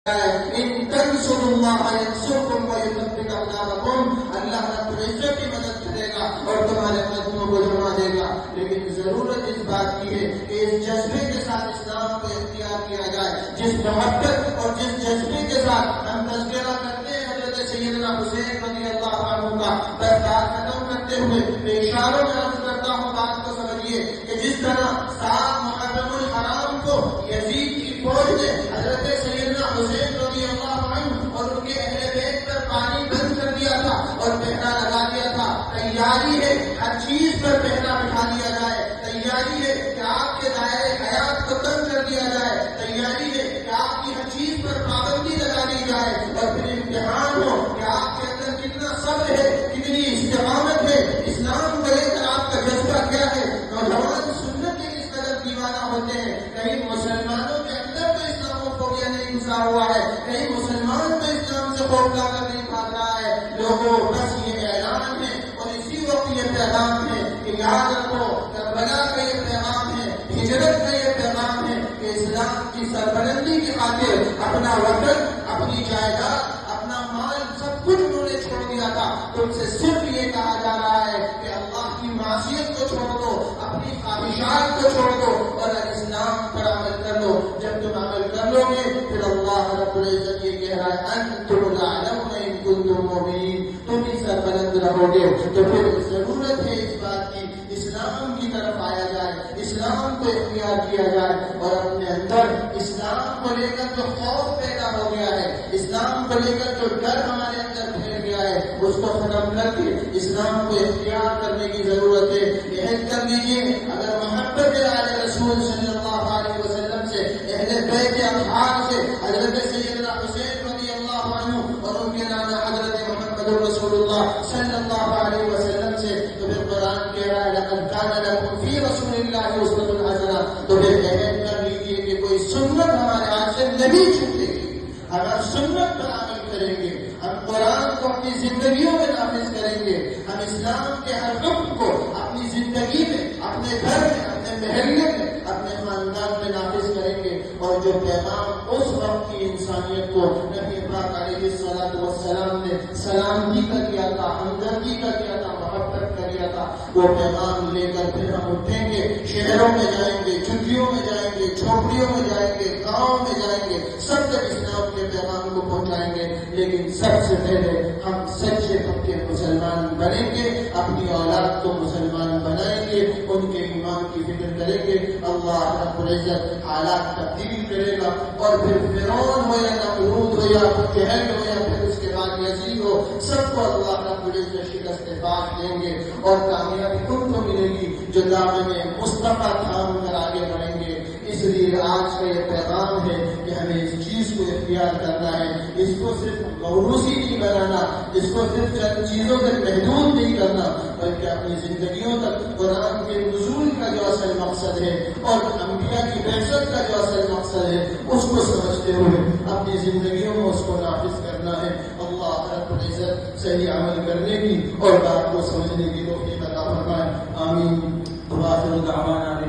ان تنصروا اللہ ینصرکم ویثبت اقدامکم، اللہ رب العزت کی مدد کرے گا اور تمہارے قدموں کو جما دے گا. لیکن ضرورت اس بات کی ہے کہ اس جذبے کے ساتھ اسلام کو اختیار کیا جائے، جس محبت اور جس جذبے کے ساتھ ہم تذکرہ کرتے ہیں حضرت سیدنا حسین رضی اللہ عنہ کا. دستار ختم کرتے ہوئے میں اشاروں میں عرض کرتا ہوں، بات کو سمجھیے کہ جس طرح 7 محرم الحرام کو یزید کی فوج نے حضرت سیدنا حسین رضی اللہ عنہ اور ان کے اہل بیت پر پانی بند کر دیا تھا اور پہنا لگا دیا تھا. تیاری ہے ہر چیز پر پہنا بٹھا دیا جائے، تیاری ہے کہ آپ کے دائرے حیات کو کم کر دیا جائے، تیاری ہے کہ آپ کی ہر چیز پر پابندی لگا دی جائے، اور پھر امتحان ہو کہ آپ کے اندر کتنا صبر ہے، کتنی استقامت ہے، اسلام کو لے کر آپ کا جذبہ کیا ہے. نوجوان سنت کے کس قدر دیوانہ ہوتے ہیں. کہیں مسلمانوں کے اندر تو اسلاموفوبیا نہیں گھسا ہوا ہے، کہیں مسلمان تو اسلام سے خوف لا کر نہیں بھاگ رہا ہے. لوگوں بس یہ اعلان ہے اور اسی وقت یہ پیغام ہے کہ یاد رکھو، کربلا کا یہ پیغام ہے، ہجرت کا یہ پیغام ہے کہ اسلام کی سربلندی کی خاطر اپنا وطن، اپنی جائیداد، اپنا مال، سب کچھ انہوں نے چھوڑ دیا تھا. تم سے صرف یہ کہا جا رہا ہے کہ اللہ کی معصیت کو چھوڑ دو، اپنی خواہشات کو چھوڑ دو اور اسلام پر عمل کر لو. جب تم عمل کر لو گے پھر اللہ رب العزت یہ کہہ رہا ہے انتم الاعلون ان کنتم مؤمنین، تم ہی سربلند رہو گے. تو پھر ضرورت ہے اس بات کی اسلام کی طرف آیا جائے، اسلام کو اختیار کیا جائے اور اپنے اندر اسلام کو لے کر جو خوف پیدا ہو گیا ہے، اسلام کو لے کر جو ڈر ہمارے اندر پھیل گیا ہے، اس کو ختم کر کے اسلام کو اختیار کرنے کی ضرورت ہے. عہد کر لیجیے، اگر محبت آل رسول صلی اللہ علیہ وسلم سے، اہل بیت اطہار سے، حضرت سیدنا حسین رضی اللہ عنہ اور ان کے نانا حضرت محمد رسول اللہ صلی اللہ علیہ وسلم سے، تو پھر قرآن کہہ رہا ہے لقد کان لکم فی رسول اللہ اسوۃ حسنہ. تو پھر عہد کر لیجیے کہ کوئی سنت ہمارے ہاتھ سے نہیں چھوٹے گی. اگر سنت پر عمل کریں گے، ہم قرآن کو اپنی زندگیوں میں نافذ کریں گے، ہم اسلام کے ہر حکم کو اپنی زندگی میں، اپنے گھر میں، اپنے محلے میں، اپنے خاندان میں نافذ کریں گے. اور جو پیغام اس وقت کی انسانیت کو نبی پاک علیہ الصلوۃ والسلام نے سلامتی کا دیا تھا، ہمدردی کا دیا تھا، محبت کا دیا تھا، وہ پیغام لے کر پھر ہم اٹھیں گے، شہروں میں جائیں گے، چھٹیوں میں جائیں گے، جھوپڑیوں میں جائیں گے، گاؤں میں جائیں گے، سب تک اسلام کے پیغام کو پہنچائیں گے. لیکن سب سے پہلے ہم سچے پکے مسلمان بنیں گے، اپنی اولاد کو مسلمان بنائیں گے، ان کے ایمان کی فکر کریں گے. اللہ رب العزت حالات تبدیل کرے گا اور پھر فرعون ہو یا نمرود ہو یا جہل ہو یا پھر اس کے بعد یزید ہو، سب کو اللہ رب العزت شکست باز دیں گے اور کامیابی تم کو ملے گی جو دامن مصطفیٰ تھام کر آگے بڑھیں گے. اس لیے آج کا یہ پیغام ہے کہ ہمیں اس چیز کو اختیار کرنا ہے، اس کو صرف موروثی نہیں بنانا، اس کو صرف چند چیزوں تک محدود نہیں کرنا، بلکہ اپنی زندگیوں تک قرآن کے نزول کا جو اصل مقصد ہے اور انبیاء کی بعثت کا جو اصل مقصد ہے اس کو سمجھتے ہوئے اپنی زندگیوں میں اس کو نافذ کرنا ہے. اللہ رب العزت صحیح عمل کرنے کی اور بات کو سمجھنے کی توفیق عطا فرمائے. آمین. وآخر دعوانا